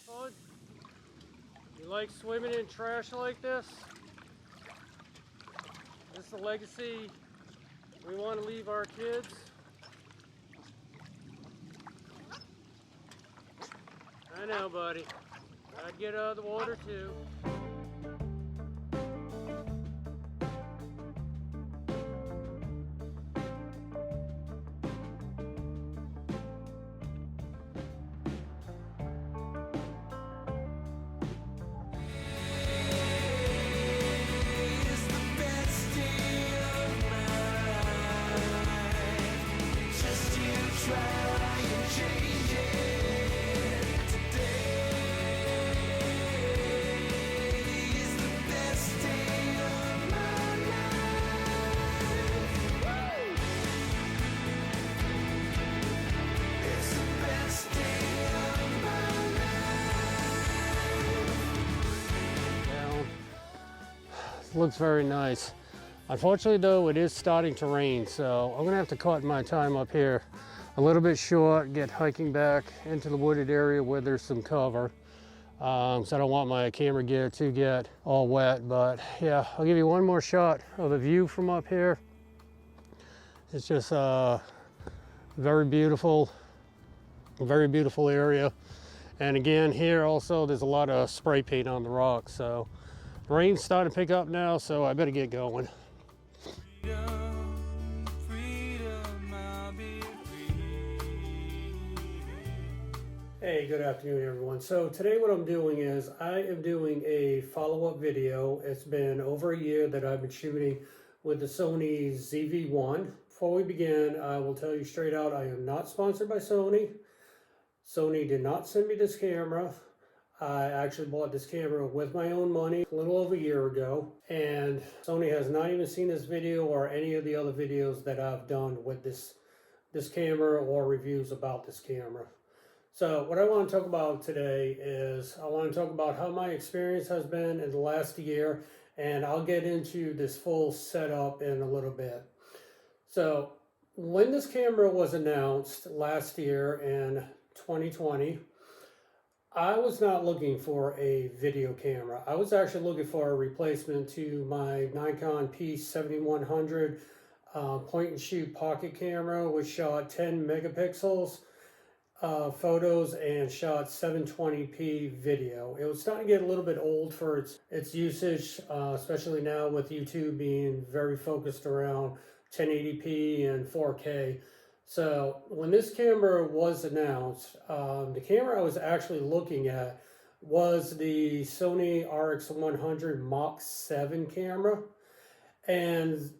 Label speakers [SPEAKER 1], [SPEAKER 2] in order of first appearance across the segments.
[SPEAKER 1] fun? You like swimming in trash like this? This is a legacy we want to leave our kids. I know, buddy. I'd get out of the water too. Looks very nice. Unfortunately though, it is starting to rain, so I'm gonna have to cut my time up here a little bit short, get hiking back into the wooded area where there's some cover. So I don't want my camera gear to get all wet, but yeah, I'll give you one more shot of the view from up here. It's just a very beautiful area. And again, here also there's a lot of spray paint on the rocks, so rain's starting to pick up now, so I better get going. Hey, good afternoon everyone. So today what I'm doing is I am doing a follow-up video. It's been over a year that I've been shooting with the Sony ZV-1. Before we begin, I will tell you straight out, I am not sponsored by Sony. Sony did not send me this camera. I actually bought this camera with my own money a little over a year ago, and Sony has not even seen this video or any of the other videos that I've done with this camera or reviews about this camera. So what I want to talk about today is I want to talk about how my experience has been in the last year, and I'll get into this full setup in a little bit. So when this camera was announced last year in 2020, I was not looking for a video camera. I was actually looking for a replacement to my Nikon P7100 point and shoot pocket camera, which shot 10 megapixels photos and shot 720p video. It was starting to get a little bit old for its usage, especially now with YouTube being very focused around 1080p and 4K. So when this camera was announced, the camera I was actually looking at was the Sony RX100 Mach 7 camera. And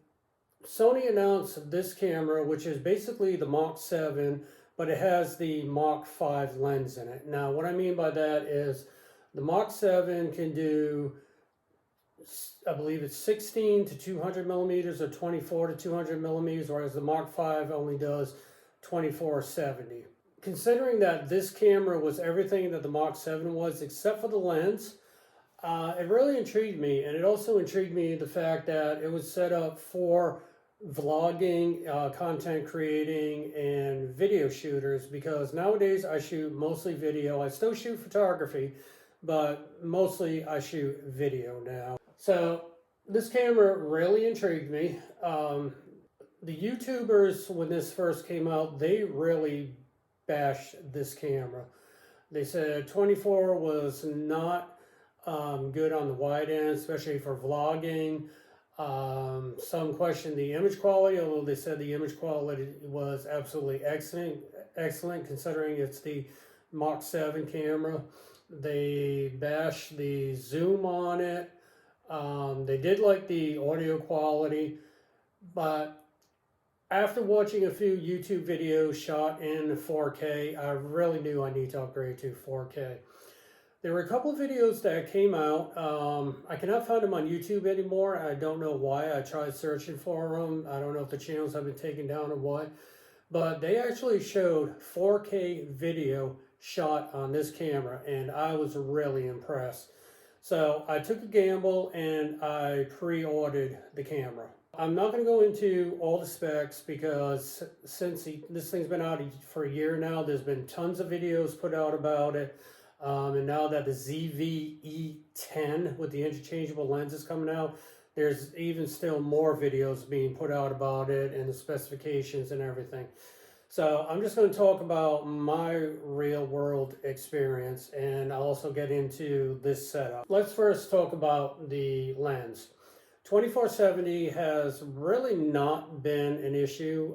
[SPEAKER 1] Sony announced this camera, which is basically the Mach 7, but it has the Mach 5 lens in it. Now, what I mean by that is the Mach 7 can do, I believe it's 16 to 200 millimeters or 24 to 200 millimeters, whereas the Mach 5 only does 24-70. Considering that this camera was everything that the Mach 7 was except for the lens, it really intrigued me. And it also intrigued me the fact that it was set up for vlogging, content creating, and video shooters, because nowadays I shoot mostly video. I still shoot photography, but mostly I shoot video now. So this camera really intrigued me. The YouTubers, when this first came out, they really bashed this camera. They said 24 was not good on the wide end, especially for vlogging. Some questioned the image quality, although they said the image quality was absolutely excellent considering it's the Mach 7 camera. They bashed the zoom on it. They did like the audio quality, but after watching a few YouTube videos shot in 4K, I really knew I need to upgrade to 4K. There were a couple of videos that came out. I cannot find them on YouTube anymore. I don't know why. I tried searching for them. I don't know if the channels have been taken down or what. But they actually showed 4K video shot on this camera, and I was really impressed. So I took a gamble and I pre-ordered the camera. I'm not going to go into all the specs because since this thing's been out for a year now, there's been tons of videos put out about it. And now that the ZV-E10 with the interchangeable lenses coming out, there's even still more videos being put out about it and the specifications and everything. So I'm just going to talk about my real world experience, and I'll also get into this setup. Let's first talk about the lens. 2470 has really not been an issue.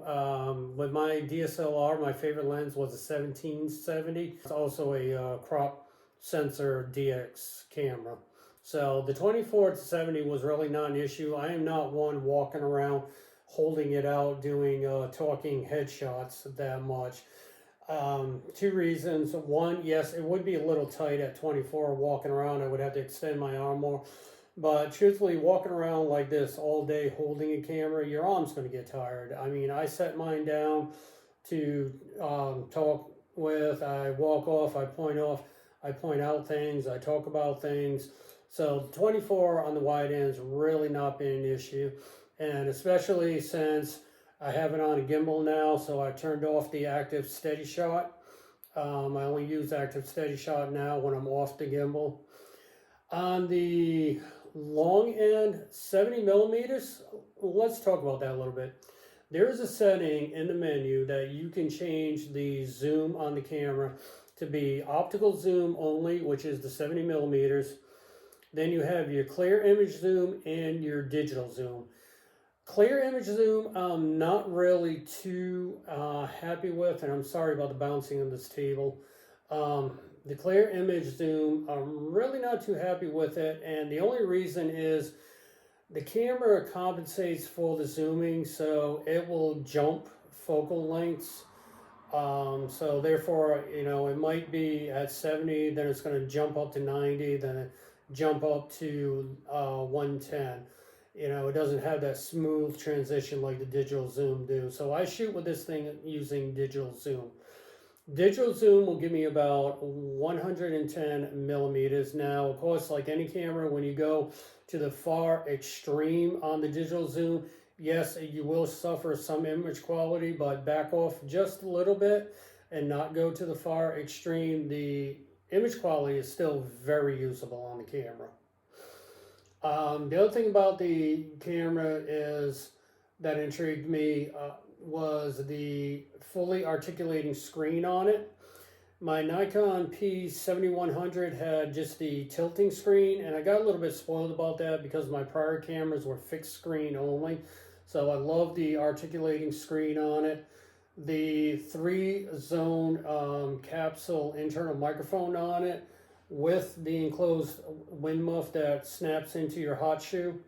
[SPEAKER 1] With my DSLR, my favorite lens was a 1770. It's also a crop sensor DX camera. So the 2470 was really not an issue. I am not one walking around holding it out doing talking headshots that much. Two reasons. One, yes, it would be a little tight at 24 walking around. I would have to extend my arm more. But truthfully, walking around like this all day holding a camera, your arm's going to get tired. I mean, I set mine down to talk with. I walk off, I point out things, I talk about things. So 24 on the wide end has really not been an issue. And especially since I have it on a gimbal now, so I turned off the active steady shot. I only use active steady shot now when I'm off the gimbal. On the long end, 70 millimeters, let's talk about that a little bit. There is a setting in the menu that you can change the zoom on the camera to be optical zoom only, which is the 70 millimeters. Then you have your clear image zoom and your digital zoom. Clear image zoom, I'm not really too happy with, and I'm sorry about the bouncing on this table. The clear image zoom, I'm really not too happy with it, and the only reason is the camera compensates for the zooming, so it will jump focal lengths. So therefore, you know, it might be at 70, then it's going to jump up to 90, then it jump up to 110. You know, it doesn't have that smooth transition like the digital zoom do. So I shoot with this thing using digital zoom. Digital zoom will give me about 110 millimeters. Now, of course, like any camera, when you go to the far extreme on the digital zoom, yes, you will suffer some image quality, but back off just a little bit and not go to the far extreme. The image quality is still very usable on the camera. The other thing about the camera is that intrigued me was the fully articulating screen on it. My Nikon P7100 had just the tilting screen, and I got a little bit spoiled about that because my prior cameras were fixed screen only. So I love the articulating screen on it. The 3-zone capsule internal microphone on it with the enclosed wind muff that snaps into your hot shoe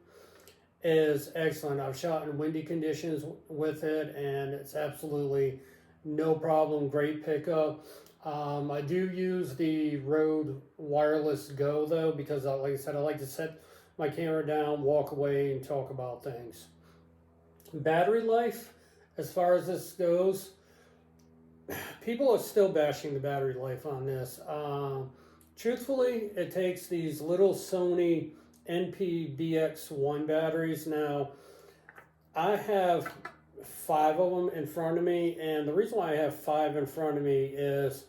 [SPEAKER 1] is excellent. I've shot in windy conditions with it, and it's absolutely no problem. Great pickup. I do use the Rode Wireless Go though, because like I said, I like to set my camera down, walk away, and talk about things. Battery life, as far as this goes, people are still bashing the battery life on this. Truthfully, it takes these little Sony NP-BX1 batteries. Now, I have 5 of them in front of me, and the reason why I have 5 in front of me is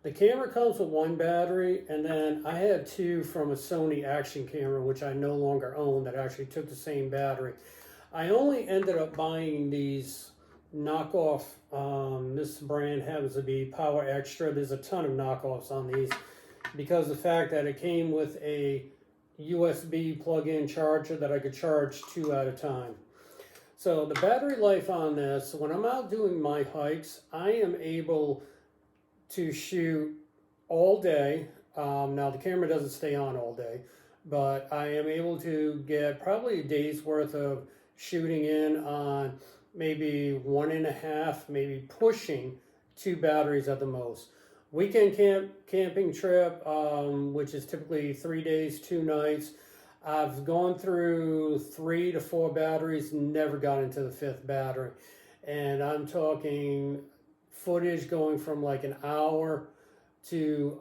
[SPEAKER 1] the camera comes with 1 battery, and then I had 2 from a Sony action camera, which I no longer own, that actually took the same battery. I only ended up buying these knockoff, this brand happens to be Power Extra. There's a ton of knockoffs on these, because the fact that it came with a USB plug-in charger that I could charge 2 at a time. So the battery life on this, when I'm out doing my hikes, I am able to shoot all day. Now the camera doesn't stay on all day, but I am able to get probably a day's worth of shooting in on maybe 1.5, maybe pushing 2 batteries at the most. Weekend camping trip, which is typically 3 days, 2 nights. I've gone through 3 to 4 batteries, never got into the 5th battery. And I'm talking footage going from like an hour to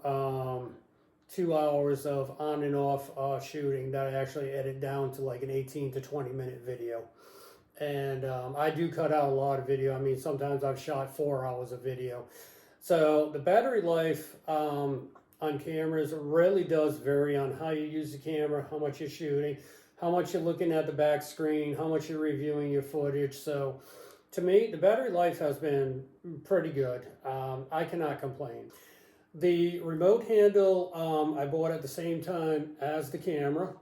[SPEAKER 1] 2 hours of on and off shooting that I actually edit down to like an 18 to 20 minute video. And I do cut out a lot of video. I mean, sometimes I've shot 4 hours of video. So the battery life, on cameras really does vary on how you use the camera, how much you're shooting, how much you're looking at the back screen, how much you're reviewing your footage. So to me, the battery life has been pretty good. I cannot complain. The remote handle I bought at the same time as the camera,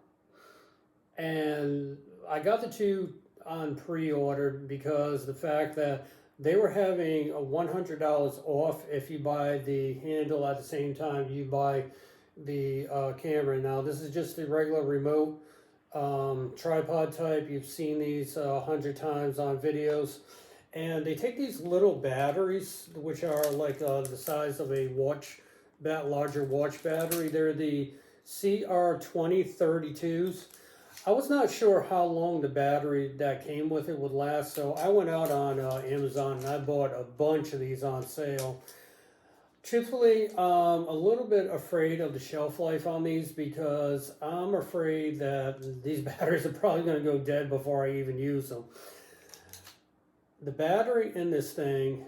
[SPEAKER 1] and I got the two on pre-order because the fact that they were having a $100 off if you buy the handle at the same time you buy the camera. Now this is just the regular remote tripod type. You've seen these 100 times on videos, and they take these little batteries which are like the size of a watch, larger watch battery. They're the CR2032s. I was not sure how long the battery that came with it would last, so I went out on Amazon and I bought a bunch of these on sale. Truthfully, a little bit afraid of the shelf life on these because I'm afraid that these batteries are probably going to go dead before I even use them. The battery in this thing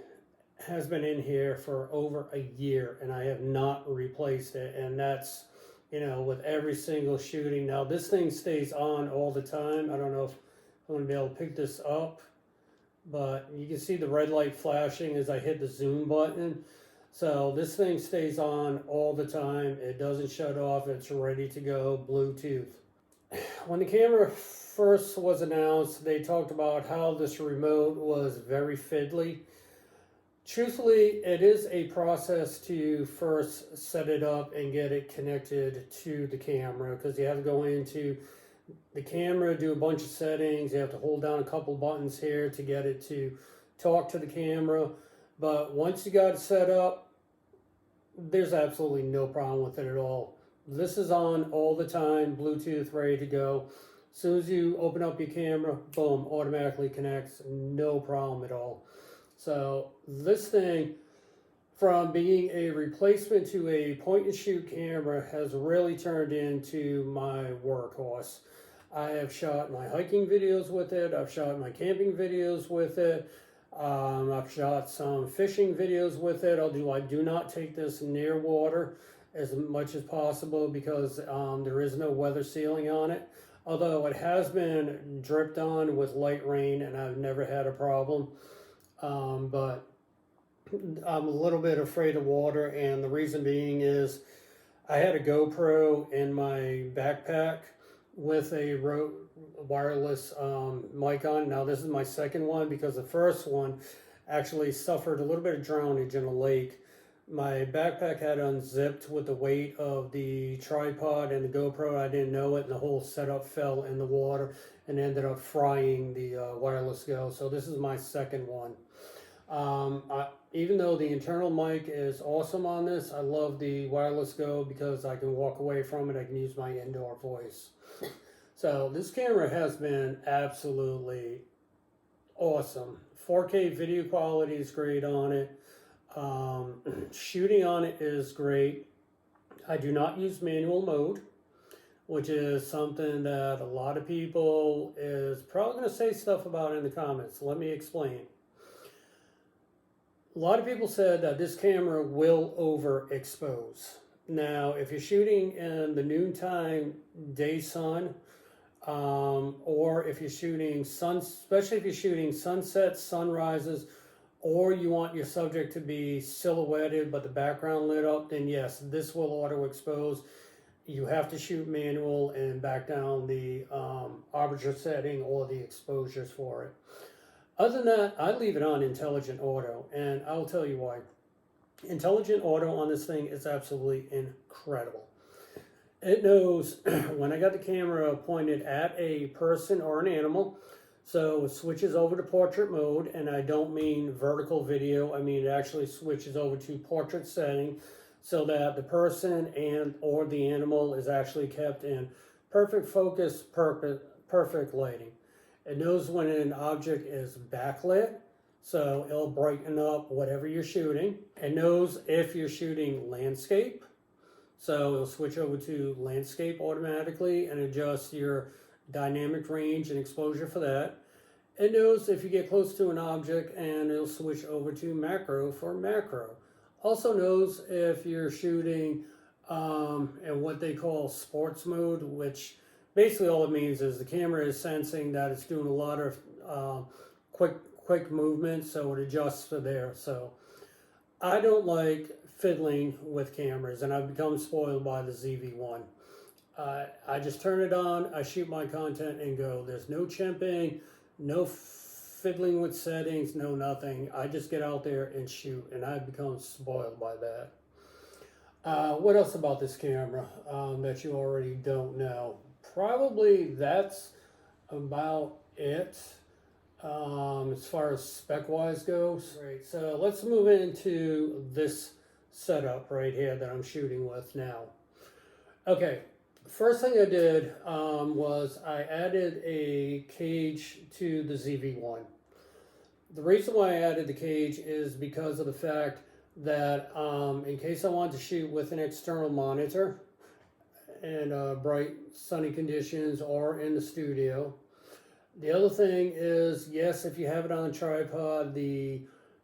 [SPEAKER 1] has been in here for over a year and I have not replaced it, and that's, you know, with every single shooting. Now this thing stays on all the time. I don't know if I'm going to be able to pick this up, but you can see the red light flashing as I hit the zoom button. So this thing stays on all the time. It doesn't shut off. It's ready to go, Bluetooth. When the camera first was announced, they talked about how this remote was very fiddly. Truthfully, it is a process to first set it up and get it connected to the camera, because you have to go into the camera, do a bunch of settings. You have to hold down a couple buttons here to get it to talk to the camera. But once you got it set up, there's absolutely no problem with it at all. This is on all the time, Bluetooth, ready to go. As soon as you open up your camera, boom, automatically connects, no problem at all. So this thing, from being a replacement to a point and shoot camera, has really turned into my workhorse. I have shot my hiking videos with it. I've shot my camping videos with it. I've shot some fishing videos with it. I do not take this near water as much as possible because there is no weather sealing on it. Although it has been dripped on with light rain and I've never had a problem. But I'm a little bit afraid of water, and the reason being is I had a GoPro in my backpack with a wireless mic on. Now this is my second one because the first one actually suffered a little bit of drownage in a lake. My backpack had unzipped with the weight of the tripod and the GoPro. I didn't know it, and the whole setup fell in the water and ended up frying the wireless Go. So this is my second one. Even though the internal mic is awesome on this, I love the wireless Go because I can walk away from it. I can use my indoor voice. So this camera has been absolutely awesome. 4K video quality is great on it. Shooting on it is great. I do not use manual mode, which is something that a lot of people is probably going to say stuff about in the comments. Let me explain. A lot of people said that this camera will overexpose. Now, if you're shooting in the noontime day sun, or if you're shooting especially if you're shooting sunsets, sunrises, or you want your subject to be silhouetted but the background lit up, then yes, this will auto expose. You have to shoot manual and back down the aperture setting or the exposures for it. Other than that, I leave it on intelligent auto, and I'll tell you why. Intelligent auto on this thing is absolutely incredible. It knows when I got the camera pointed at a person or an animal, so it switches over to portrait mode, and I don't mean vertical video. I mean it actually switches over to portrait setting so that the person and or the animal is actually kept in perfect focus, perfect lighting. It knows when an object is backlit, so it'll brighten up whatever you're shooting. It knows if you're shooting landscape, so it'll switch over to landscape automatically and adjust your dynamic range and exposure for that. It knows if you get close to an object, and it'll switch over to macro for macro. Also knows if you're shooting and what they call sports mode, which basically all it means is the camera is sensing that it's doing a lot of quick movement, so it adjusts to there. So I don't like fiddling with cameras, and I've become spoiled by the ZV-1. I just turn it on, I shoot my content and go. There's no chimping, no fiddling with settings, no nothing. I just get out there and shoot, and I've become spoiled by that. What else about this camera that you already don't know? Probably that's about it as far as spec-wise goes. Right, so let's move into this setup right here that I'm shooting with now. Okay. First thing I did was I added a cage to the ZV-1. The reason why I added the cage is because of the fact that in case I wanted to shoot with an external monitor in bright sunny conditions or in the studio. The other thing is, yes, if you have it on a tripod, the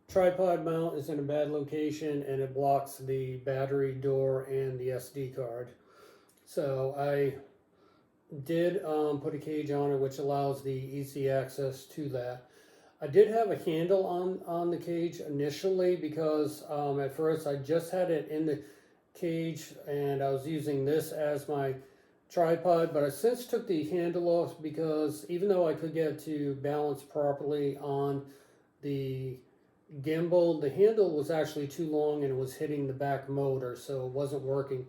[SPEAKER 1] tripod mount is in a bad location and it blocks the battery door and the SD card. So I did put a cage on it, which allows the easy access to that. I did have a handle on the cage initially because at first I just had it in the cage and I was using this as my tripod, but I since took the handle off because even though I could get to balance properly on the gimbal, the handle was actually too long and it was hitting the back motor, so it wasn't working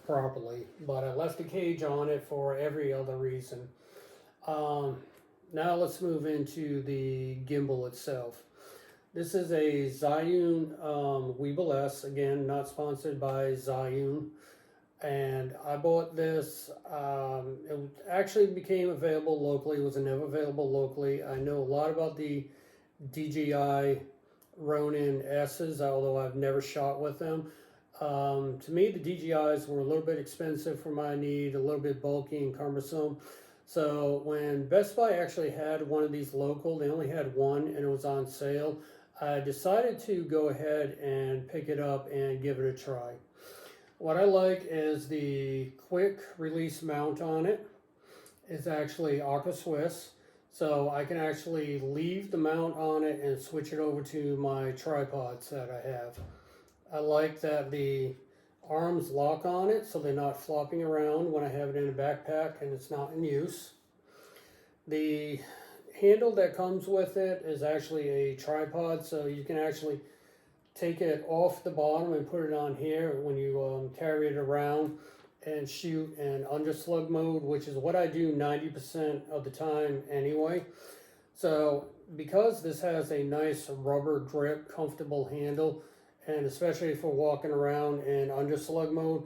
[SPEAKER 1] properly. But I left the cage on it for every other reason. Now let's move into the gimbal itself. This is a Zhiyun Weeble S, again not sponsored by Zhiyun, and I bought this. It actually became available locally. It was never available locally. I know a lot about the DJI Ronin S's, although I've never shot with them. To me, the DJIs were a little bit expensive for my need, a little bit bulky and cumbersome. So when Best Buy actually had one of these local, they only had one and it was on sale, I decided to go ahead and pick it up and give it a try. What I like is the quick release mount on it. It's actually Aqua Swiss, so I can actually leave the mount on it and switch it over to my tripods that I have. I like that the arms lock on it so they're not flopping around when I have it in a backpack and it's not in use. The handle that comes with it is actually a tripod, so you can actually take it off the bottom and put it on here when you carry it around and shoot in underslug mode, which is what I do 90% of the time anyway. So because this has a nice rubber grip, comfortable handle, and especially for walking around in underslug mode,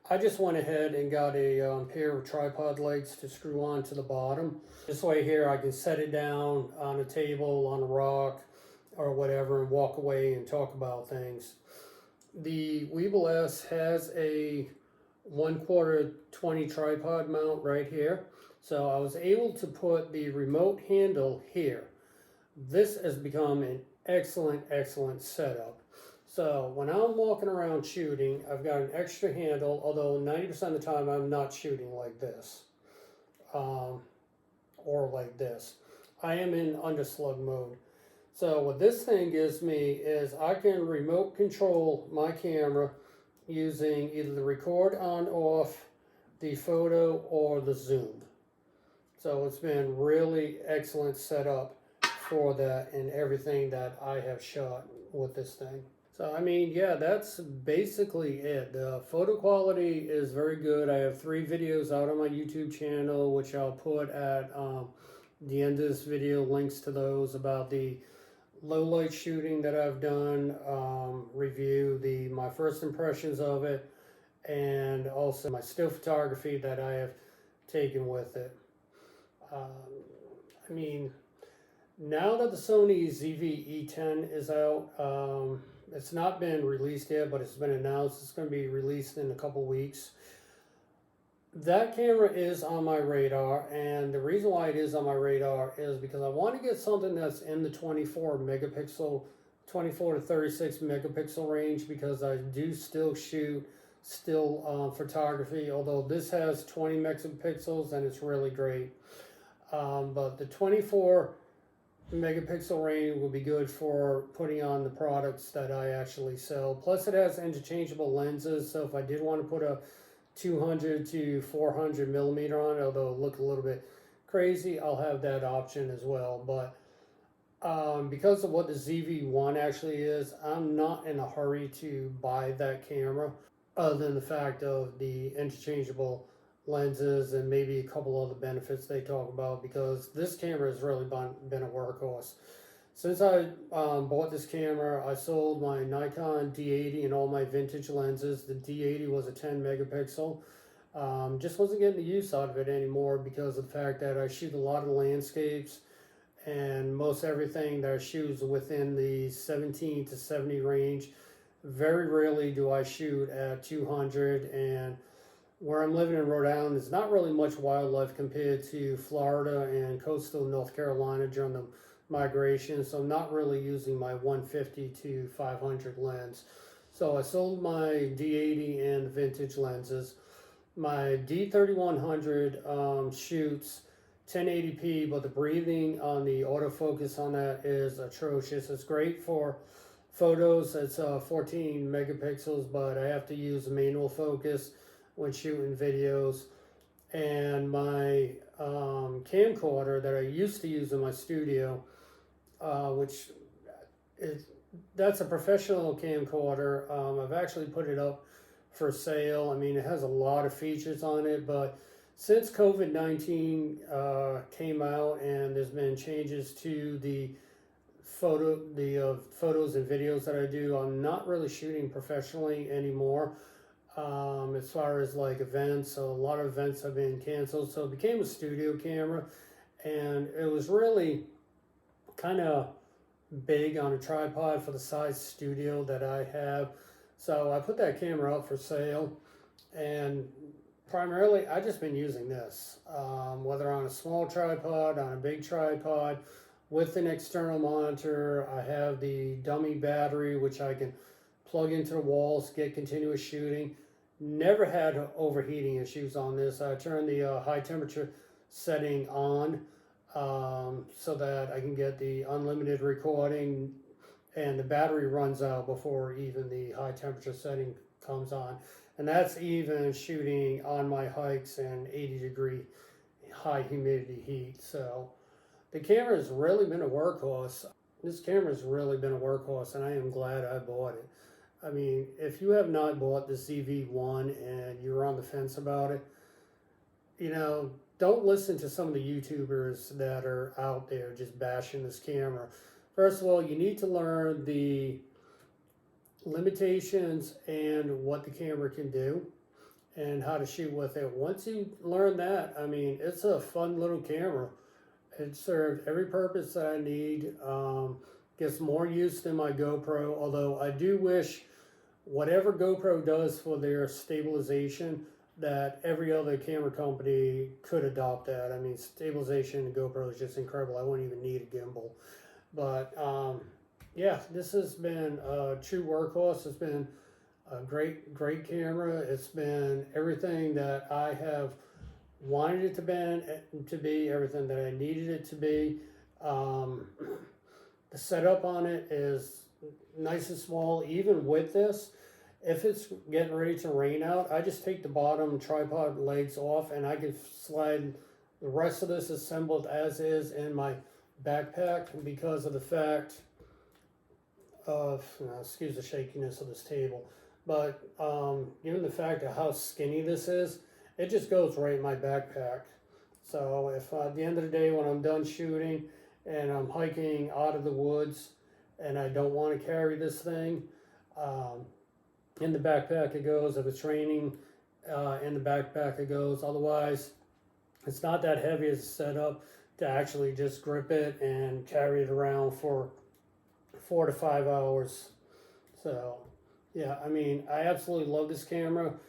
[SPEAKER 1] I just went ahead and got a pair of tripod legs to screw on to the bottom. This way here I can set it down on a table, on a rock, or whatever, and walk away and talk about things. The Weeble S has a 1/4 20 tripod mount right here. So I was able to put the remote handle here. This has become an excellent setup. So when I'm walking around shooting, I've got an extra handle, although 90% of the time I'm not shooting like this or like this. I am in underslug mode. So what this thing gives me is I can remote control my camera using either the record on off, the photo, or the zoom. So it's been really excellent setup for that and everything that I have shot with this thing. So I mean, yeah, that's basically it. The photo quality is very good. I have 3 videos out on my YouTube channel, which I'll put at the end of this video, links to those about the low light shooting that I've done, review my first impressions of it, and also my still photography that I have taken with it. I mean, now that the Sony ZV-E10 is out, it's not been released yet, but it's been announced it's going to be released in a couple weeks. That camera is on my radar, and the reason why it is on my radar is because I want to get something that's in the 24 to 36 megapixel range, because I do still shoot still photography, although this has 20 megapixels and it's really great. But the 24 megapixel range will be good for putting on the products that I actually sell. Plus it has interchangeable lenses, so if I did want to put a 200 to 400 millimeter on it, although it look a little bit crazy, I'll have that option as well. But because of what the ZV-1 actually is, I'm not in a hurry to buy that camera, other than the fact of the interchangeable lenses and maybe a couple other benefits they talk about, because this camera has really been a workhorse. Since I bought this camera, I sold my Nikon D80 and all my vintage lenses. The D80 was a 10 megapixel. Just wasn't getting the use out of it anymore because of the fact that I shoot a lot of landscapes, and most everything that I shoot is within the 17 to 70 range. Very rarely do I shoot at 200, and where I'm living in Rhode Island, there's not really much wildlife compared to Florida and coastal North Carolina during the migration, so I'm not really using my 150 to 500 lens. So I sold my D80 and vintage lenses. My D3100 shoots 1080p, but the breathing on the autofocus on that is atrocious. It's great for photos. It's 14 megapixels, but I have to use manual focus when shooting videos. And my camcorder that I used to use in my studio, which that's a professional camcorder. I've actually put it up for sale. I mean, it has a lot of features on it, but since COVID-19 came out and there's been changes to the photos and videos that I do, I'm not really shooting professionally anymore. As far as like events, so a lot of events have been canceled, so it became a studio camera, and it was really kind of big on a tripod for the size studio that I have. So I put that camera up for sale, and primarily I just been using this, whether on a small tripod, on a big tripod, with an external monitor. I have the dummy battery, which I can plug into the walls, get continuous shooting. Never had overheating issues on this. I turned the high temperature setting on so that I can get the unlimited recording, and the battery runs out before even the high temperature setting comes on. And that's even shooting on my hikes and 80-degree high humidity heat. So the camera has really been a workhorse. This camera has really been a workhorse, and I am glad I bought it. I mean, if you have not bought the ZV-1 and you're on the fence about it, you know, don't listen to some of the YouTubers that are out there just bashing this camera. First of all, you need to learn the limitations and what the camera can do and how to shoot with it. Once you learn that, I mean, it's a fun little camera. It served every purpose that I need. Gets more use than my GoPro, although I do wish whatever GoPro does for their stabilization, that every other camera company could adopt that. I mean, stabilization in GoPro is just incredible. I wouldn't even need a gimbal. But yeah, this has been a true workhorse. It's been a great camera. It's been everything that I have wanted it to be, everything that I needed it to be. The setup on it is nice and small. Even with this, if it's getting ready to rain out, I just take the bottom tripod legs off and I can slide the rest of this assembled as is in my backpack, because of the fact of, excuse the shakiness of this table, but given the fact of how skinny this is, it just goes right in my backpack. So if at the end of the day, when I'm done shooting and I'm hiking out of the woods and I don't want to carry this thing, in the backpack it goes. If it's raining, in the backpack it goes. Otherwise, it's not that heavy as a setup to actually just grip it and carry it around for 4 to 5 hours. So yeah, I mean, I absolutely love this camera.